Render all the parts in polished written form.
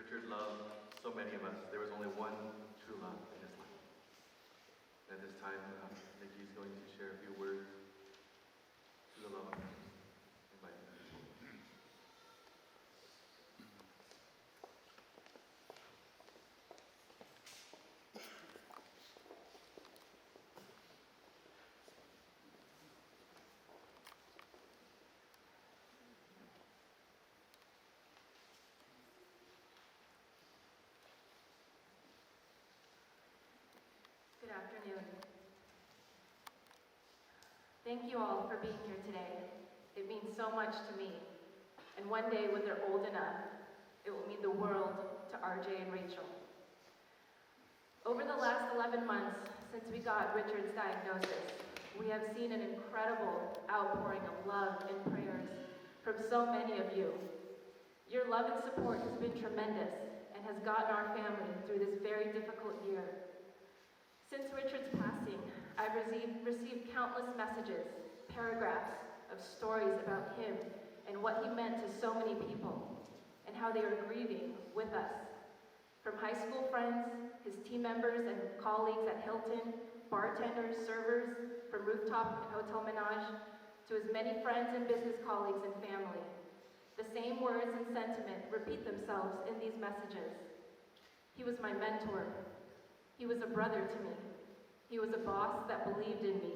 Richard loved so many of us. There was only one true love in his life. At this time, Nikki is going to share a few words to the love of Christ. Invite him. Good afternoon. Thank you all for being here today. It means so much to me. And one day when they're old enough, it will mean the world to RJ and Rachel. Over the last 11 months since we got Richard's diagnosis, we have seen an incredible outpouring of love and prayers from so many of you. Your love and support has been tremendous and has gotten our family through this very difficult year. Since Richard's passing, I've received countless messages, paragraphs of stories about him and what he meant to so many people, and how they are grieving with us. From high school friends, his team members and colleagues at Hilton, bartenders, servers, from Rooftop and Hotel Menage, to his many friends and business colleagues and family. The same words and sentiment repeat themselves in these messages. He was my mentor. He was a brother to me. He was a boss that believed in me.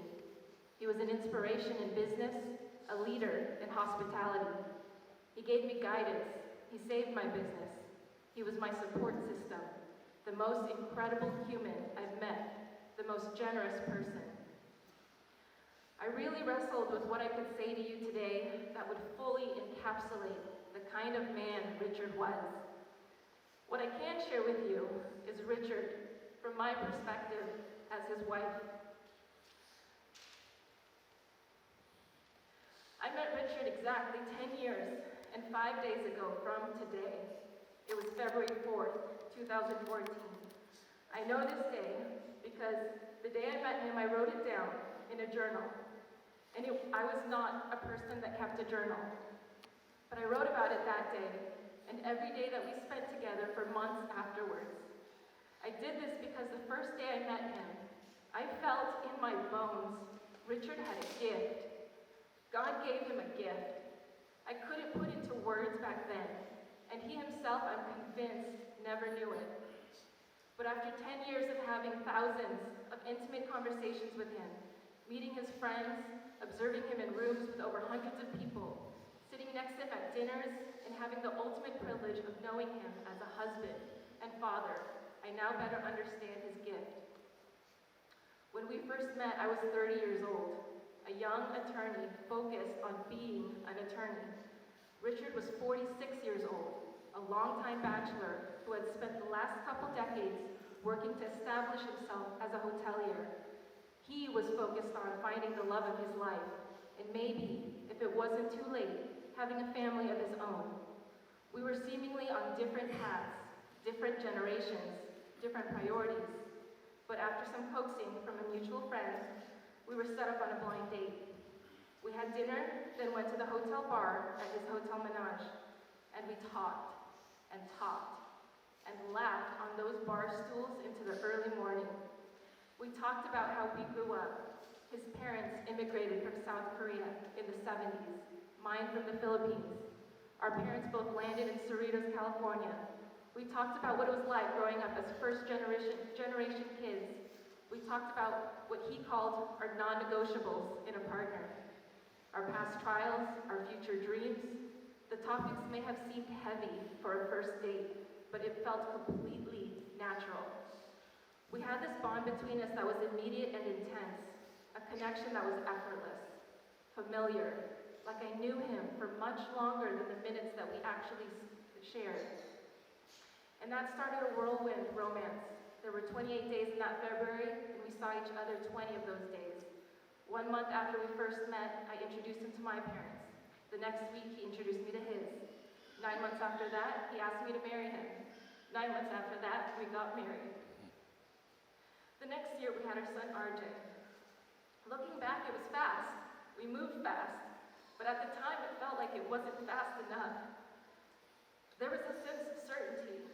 He was an inspiration in business, a leader in hospitality. He gave me guidance. He saved my business. He was my support system, the most incredible human I've met, the most generous person. I really wrestled with what I could say to you today that would fully encapsulate the kind of man Richard was. What I can share with you is Richard, from my perspective as his wife. I met Richard exactly 10 years and 5 days ago from today. It was February 4th, 2014. I know this day because the day I met him, I wrote it down in a journal. And I was not a person that kept a journal. But I wrote about it that day and every day that we spent together for months afterwards. I did this because the first day I met him, I felt in my bones Richard had a gift. God gave him a gift. I couldn't put into words back then, and he himself, I'm convinced, never knew it. But after 10 years of having thousands of intimate conversations with him, meeting his friends, observing him in rooms with over hundreds of people, sitting next to him at dinners, and having the ultimate privilege of knowing him as a husband and father, I now better understand his gift. When we first met, I was 30 years old, a young attorney focused on being an attorney. Richard was 46 years old, a longtime bachelor who had spent the last couple decades working to establish himself as a hotelier. He was focused on finding the love of his life, and maybe, if it wasn't too late, having a family of his own. We were seemingly on different paths, different generations, different priorities. But after some coaxing from a mutual friend, we were set up on a blind date. We had dinner, then went to the hotel bar at his Hotel Menage, and we talked and laughed on those bar stools into the early morning. We talked about how we grew up. His parents immigrated from South Korea in the 70s, mine from the Philippines. Our parents both landed in Cerritos, California. We talked about what it was like growing up as first generation kids. We talked about what he called our non-negotiables in a partner. Our past trials, our future dreams. The topics may have seemed heavy for a first date, but it felt completely natural. We had this bond between us that was immediate and intense, a connection that was effortless, familiar, like I knew him for much longer than the minutes that we actually shared. And that started a whirlwind romance. There were 28 days in that February, and we saw each other 20 of those days. 1 month after we first met, I introduced him to my parents. The next week, he introduced me to his. 9 months after that, he asked me to marry him. 9 months after that, we got married. The next year, we had our son, RJ. Looking back, it was fast. We moved fast. But at the time, it felt like it wasn't fast enough. There was a sense of certainty,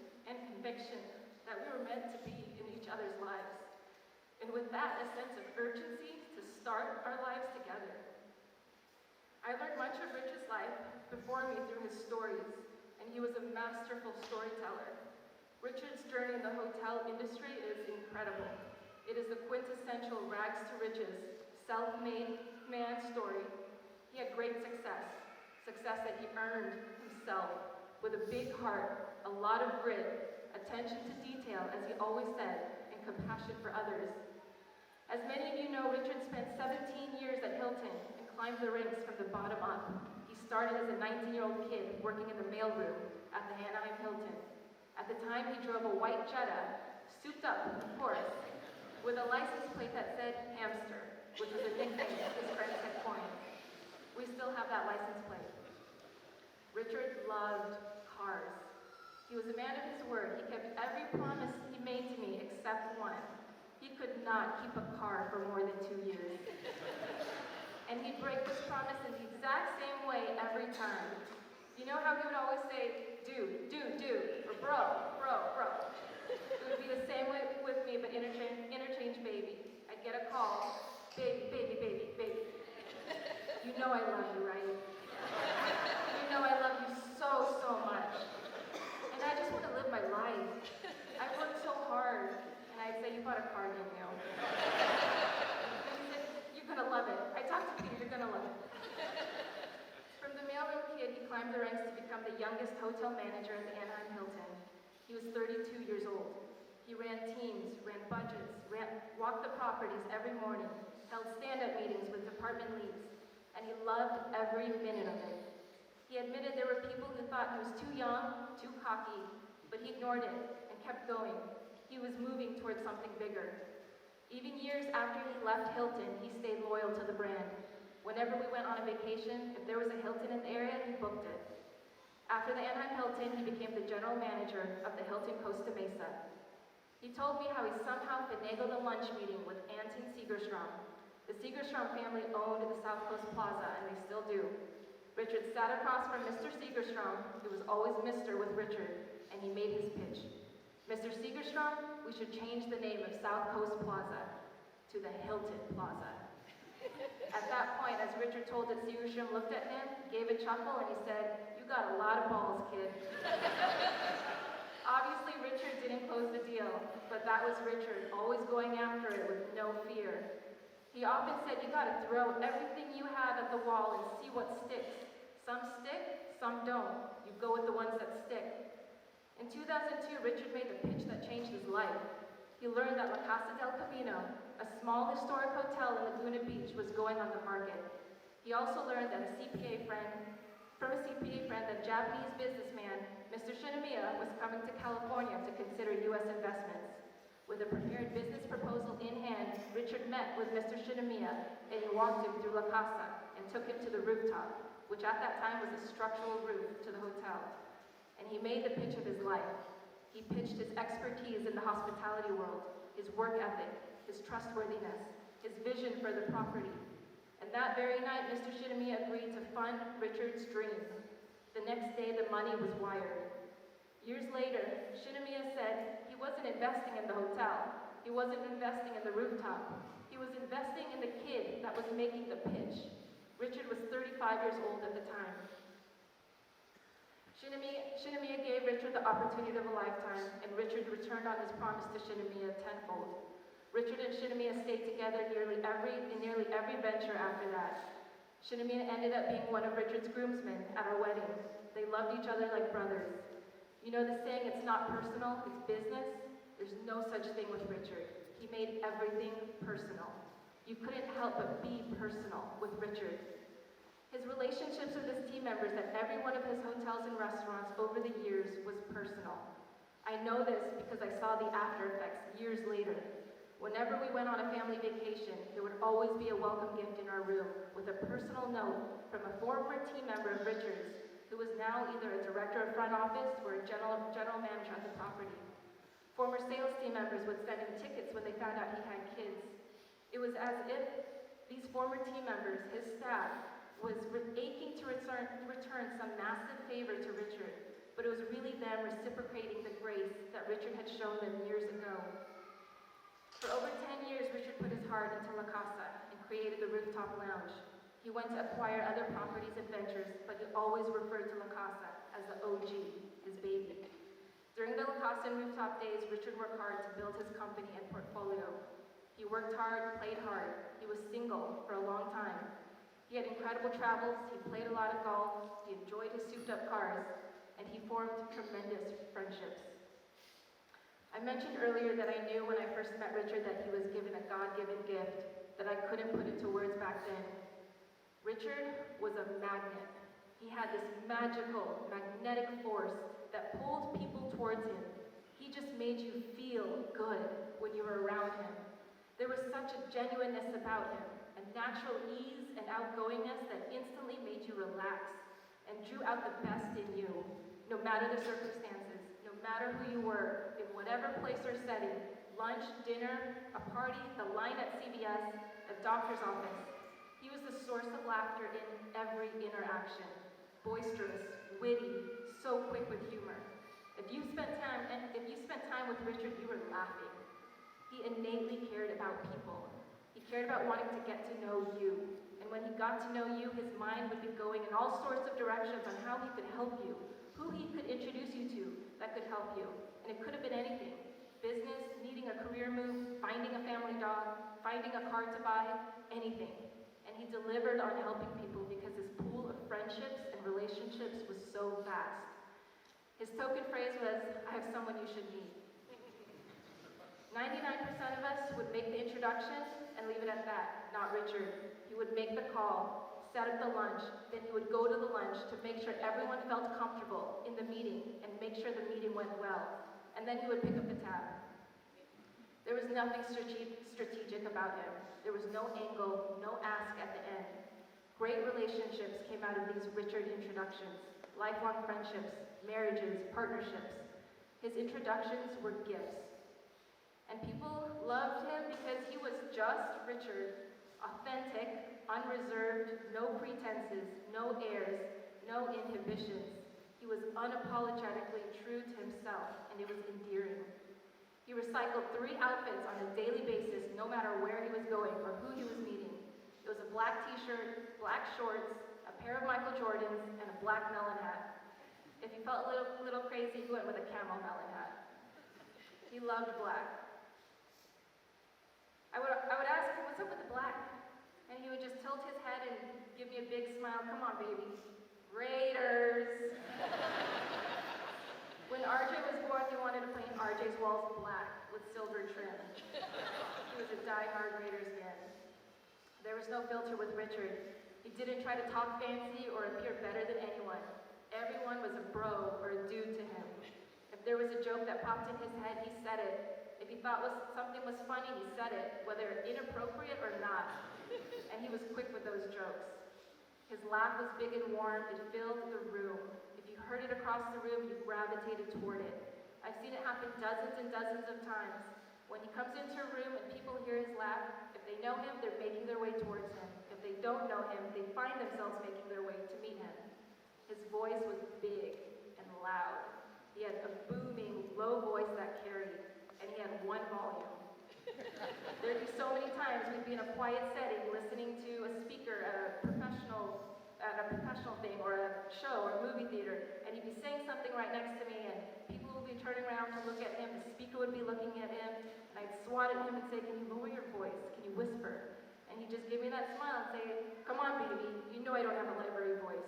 with that, a sense of urgency to start our lives together. I learned much of Richard's life before me through his stories, and he was a masterful storyteller. Richard's journey in the hotel industry is incredible. It is the quintessential rags to riches, self-made man story. He had great success that he earned himself with a big heart, a lot of grit, attention to detail, as he always said, and compassion for others. As many of you know, Richard spent 17 years at Hilton and climbed the ranks from the bottom up. He started as a 19-year-old kid working in the mailroom at the Anaheim Hilton. At the time, he drove a white Jetta, souped up, of course, with a license plate that said Hamster, which was a nickname his friends had coined. We still have that license plate. Richard loved cars. He was a man of his word. He kept every promise he made to me except one. He could not keep a car for more than 2 years. And he'd break this promise in the exact same way every time. You know how he would always say, dude, or bro. It would be the same way with me, but interchange baby. I'd get a call, baby. You know I love you, right? You know I love you so much. And I just want to live my life. I've worked so hard. And I'd say, you bought a car, didn't you? And he said, you're going to love it. I talked to Peter, you're going to love it. From the mailroom kid, he climbed the ranks to become the youngest hotel manager at the Anaheim Hilton. He was 32 years old. He ran teams, ran budgets, walked the properties every morning, held stand-up meetings with department leads, and he loved every minute of it. He admitted there were people who thought he was too young, too cocky, but he ignored it and kept going. He was moving towards something bigger. Even years after he left Hilton, he stayed loyal to the brand. Whenever we went on a vacation, if there was a Hilton in the area, he booked it. After the Anaheim Hilton, he became the general manager of the Hilton Costa Mesa. He told me how he somehow finagled a lunch meeting with Anton Segerstrom. The Segerstrom family owned the South Coast Plaza, and they still do. Richard sat across from Mr. Segerstrom, who was always Mr. with Richard, and he made his pitch. Mr. Segerstrom, we should change the name of South Coast Plaza to the Hilton Plaza. At that point, as Richard told it, Segerstrom looked at him, gave a chuckle, and he said, "You got a lot of balls, kid." Obviously, Richard didn't close the deal, but that was Richard, always going after it with no fear. He often said, you gotta throw everything you have at the wall and see what sticks. Some stick, some don't. You go with the ones that stick. In 2002, Richard made the pitch that changed his life. He learned that La Casa del Camino, a small historic hotel in Laguna Beach, was going on the market. He also learned that from a CPA friend that Japanese businessman, Mr. Shinomiya, was coming to California to consider U.S. investments. With a prepared business proposal in hand, Richard met with Mr. Shinomiya, and he walked him through La Casa and took him to the rooftop, which at that time was a structural roof to the hotel. And he made the pitch of his life. He pitched his expertise in the hospitality world, his work ethic, his trustworthiness, his vision for the property. And that very night, Mr. Shinomiya agreed to fund Richard's dream. The next day, the money was wired. Years later, Shinomiya said he wasn't investing in the hotel. He wasn't investing in the rooftop. He was investing in the kid that was making the pitch. Richard was 35 years old at the time. Shinomiya gave Richard the opportunity of a lifetime, and Richard returned on his promise to Shinomiya tenfold. Richard and Shinomiya stayed together in nearly every venture after that. Shinomiya ended up being one of Richard's groomsmen at our wedding. They loved each other like brothers. You know the saying, it's not personal, it's business? There's no such thing with Richard. He made everything personal. You couldn't help but be personal with Richard. His relationships with his team members at every one of his hotels and restaurants over the years was personal. I know this because I saw the after effects years later. Whenever we went on a family vacation, there would always be a welcome gift in our room with a personal note from a former team member of Richard's, who was now either a director of front office or a general manager at the property. Former sales team members would send him tickets when they found out he had kids. It was as if these former team members, his staff, was aching to return some massive favor to Richard, but it was really them reciprocating the grace that Richard had shown them years ago. For over 10 years, years, Richard put his heart into La Casa and created the Rooftop Lounge. He went to acquire other properties and ventures, but he always referred to La Casa as the OG, his baby. During the La Casa and Rooftop days, Richard worked hard to build his company and portfolio. He worked hard, played hard. He was single for a long time. He had incredible travels, he played a lot of golf, he enjoyed his souped-up cars, and he formed tremendous friendships. I mentioned earlier that I knew when I first met Richard that he was given a God-given gift that I couldn't put into words back then. Richard was a magnet. He had this magical, magnetic force that pulled people towards him. He just made you feel good when you were around him. There was such a genuineness about him, a natural ease and outgoingness that instantly made you relax and drew out the best in you, no matter the circumstances, no matter who you were, in whatever place or setting, lunch, dinner, a party, the line at CVS, a doctor's office. He was the source of laughter in every interaction, boisterous, witty, so quick with humor. If you spent time with Richard, you were laughing. He innately cared about people. He cared about wanting to get to know you. And when he got to know you, his mind would be going in all sorts of directions on how he could help you, who he could introduce you to that could help you. And it could have been anything. Business, needing a career move, finding a family dog, finding a car to buy, anything. And he delivered on helping people because his pool of friendships and relationships was so vast. His token phrase was, "I have someone you should meet." 99% of us would make the introduction and leave it at that, not Richard. He would make the call, set up the lunch, then he would go to the lunch to make sure everyone felt comfortable in the meeting and make sure the meeting went well. And then he would pick up the tab. There was nothing strategic about him. There was no angle, no ask at the end. Great relationships came out of these Richard introductions, lifelong friendships, marriages, partnerships. His introductions were gifts. And people loved him because he was just Richard, authentic, unreserved, no pretenses, no airs, no inhibitions. He was unapologetically true to himself, and it was endearing. He recycled 3 outfits on a daily basis, no matter where he was going or who he was meeting. It was a black t-shirt, black shorts, a pair of Michael Jordans, and a black melon hat. If he felt a little crazy, he went with a camel melon hat. He loved black. I would ask him, "What's up with the black?" And he would just tilt his head and give me a big smile. "Come on, baby. Raiders." When RJ was born, he wanted to paint RJ's walls black with silver trim. He was a die-hard Raiders fan. There was no filter with Richard. He didn't try to talk fancy or appear better than anyone. Everyone was a bro or a dude to him. If there was a joke that popped in his head, he said it. If he thought something was funny, he said it, whether inappropriate or not. And he was quick with those jokes. His laugh was big and warm. It filled the room. If you heard it across the room, you gravitated toward it. I've seen it happen dozens and dozens of times. When he comes into a room and people hear his laugh, if they know him, they're making their way towards him. If they don't know him, they find themselves making their way to meet him. His voice was big and loud. He had a booming, low voice that carried, and he had one volume. There'd be so many times we'd be in a quiet setting listening to a speaker at a professional thing or a show or a movie theater, and he'd be saying something right next to me, and people would be turning around to look at him, the speaker would be looking at him, and I'd swat at him and say, "Can you lower your voice? Can you whisper?" And he'd just give me that smile and say, "Come on, baby, you know I don't have a library voice."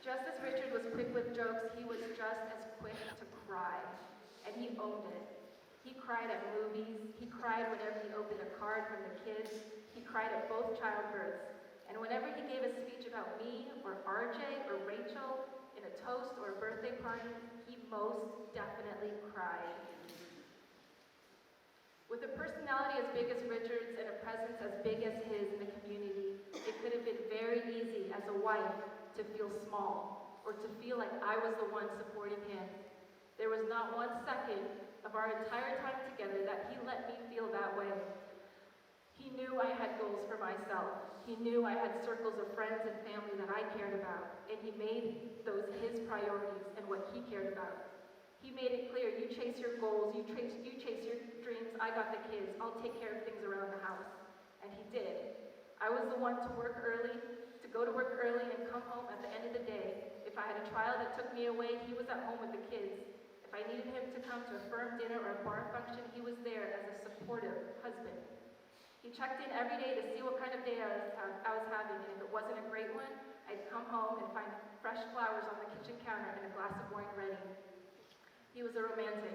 Just as Richard was quick with jokes, he was just as quick to cry, and he owned it. He cried at movies, he cried whenever he opened a card from the kids, he cried at both childbirths, and whenever he gave a speech about me or RJ or Rachel in a toast or a birthday party, he most definitely cried. With a personality as big as Richard's and a presence as big as his in the community, it could have been very easy as a wife to feel small or to feel like I was the one supporting him. There was not one second of our entire time together that he let me feel that way. He knew I had goals for myself. He knew I had circles of friends and family that I cared about, and he made those his priorities and what he cared about. He made it clear, you chase your goals, you chase your dreams, I got the kids, I'll take care of things around the house. And he did. I was the one to go to work early and come home at the end of the day. If I had a trial that took me away, he was at home with the kids. If I needed him to come to a firm dinner or a bar function, he was there as a supportive husband. He checked in every day to see what kind of day I was having, and if it wasn't a great one, I'd come home and find fresh flowers on the kitchen counter and a glass of wine ready. He was a romantic.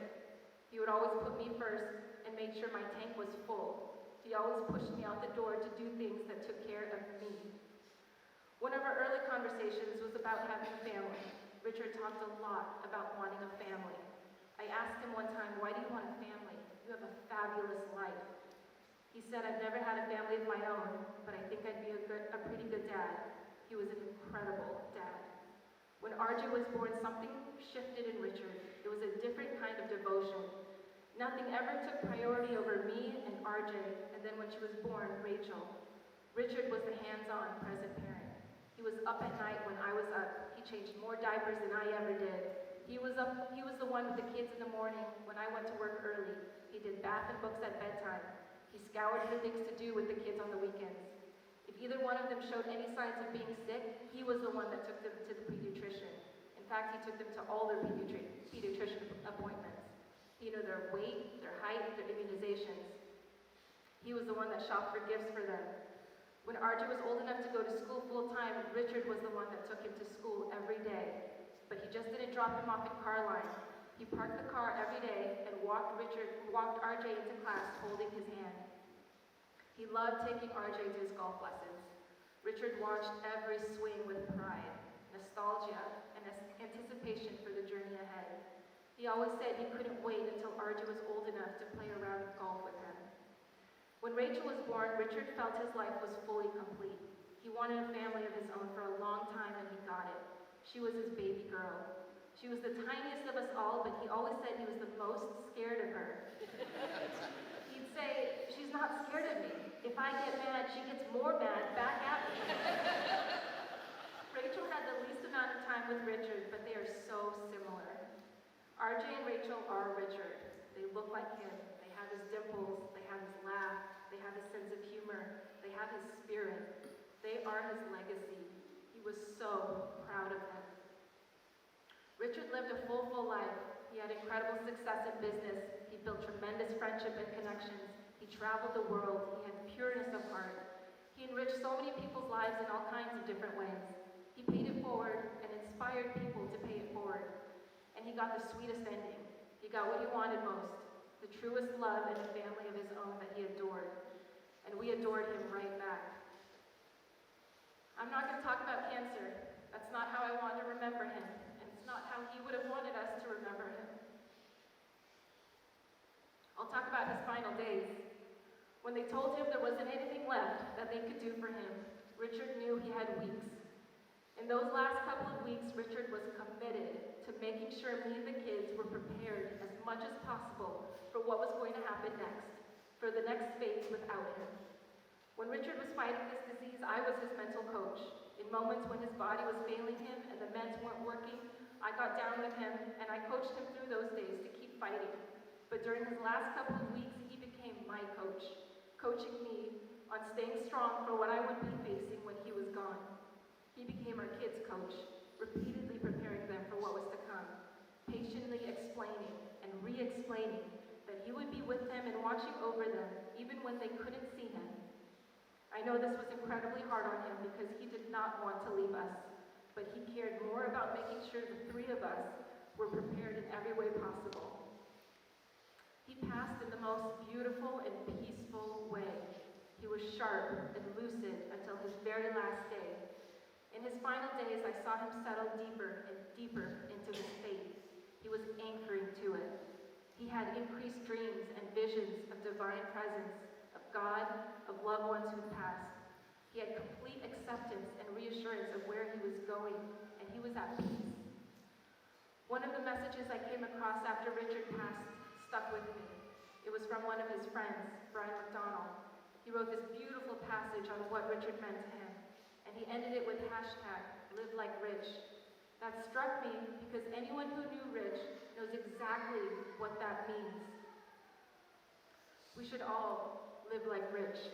He would always put me first and make sure my tank was full. He always pushed me out the door to do things that took care of me. One of our early conversations was about having a family. Richard talked a lot about wanting a family. I asked him one time, why do you want a family? You have a fabulous life. He said, I've never had a family of my own, but I think I'd be a pretty good dad. He was an incredible dad. When RJ was born, something shifted in Richard. It was a different kind of devotion. Nothing ever took priority over me and RJ, and then when she was born, Rachel. Richard was the hands-on present parent. He was up at night when I was up. He changed more diapers than I ever did. He was the one with the kids in the morning when I went to work early. He did bath and books at bedtime. He scoured for things to do with the kids on the weekends. If either one of them showed any signs of being sick, he was the one that took them to the pediatrician. In fact, he took them to all their pediatrician appointments. He knew their weight, their height, their immunizations. He was the one that shopped for gifts for them. When RJ was old enough to go to school full-time, Richard was the one that took him to school every day. But he just didn't drop him off at Carline. He parked the car every day and walked RJ into class holding his hand. He loved taking RJ to his golf lessons. Richard watched every swing with pride, nostalgia, and anticipation for the journey ahead. He always said he couldn't wait until RJ was old enough to play a round of golf with him. When Rachel was born, Richard felt his life was fully complete. He wanted a family of his own for a long time, and he got it. She was his baby girl. She was the tiniest of us all, but he always said he was the most scared of her. He'd say, she's not scared of me. If I get mad, she gets more mad back at me. Rachel had the least amount of time with Richard, but they are so similar. RJ and Rachel are Richard. They look like him. They have his dimples. They have his laugh. They have his sense of humor. They have his spirit. They are his legacy. He was so proud of them. Richard lived a full life. He had incredible success in business. He built tremendous friendship and connections. He traveled the world. He had pureness of heart. He enriched so many people's lives in all kinds of different ways. He paid it forward and inspired people to pay it forward. And he got the sweetest ending. He got what he wanted most, the truest love and a family of his own that he adored. And we adored him right back. I'm not going to talk about cancer. That's not how I want to remember him. Not how he would have wanted us to remember him. I'll talk about his final days. When they told him there wasn't anything left that they could do for him, Richard knew he had weeks. In those last couple of weeks, Richard was committed to making sure me and the kids were prepared as much as possible for what was going to happen next, for the next phase without him. When Richard was fighting this disease, I was his mental coach. In moments when his body was failing him and the meds weren't working, I got down with him and I coached him through those days to keep fighting. But during his last couple of weeks, he became my coach, coaching me on staying strong for what I would be facing when he was gone. He became our kids' coach, repeatedly preparing them for what was to come, patiently explaining and re-explaining that he would be with them and watching over them even when they couldn't see him. I know this was incredibly hard on him because he did not want to leave us, but he cared more about making sure the three of us were prepared in every way possible. He passed in the most beautiful and peaceful way. He was sharp and lucid until his very last day. In his final days, I saw him settle deeper and deeper into his faith. He was anchoring to it. He had increased dreams and visions of divine presence, of God, of loved ones who passed. He had complete acceptance and reassurance of where he was going, and he was at peace. One of the messages I came across after Richard passed stuck with me. It was from one of his friends, Brian McDonald. He wrote this beautiful passage on what Richard meant to him, and he ended it with #LiveLikeRich. That struck me because anyone who knew Rich knows exactly what that means. We should all live like Rich.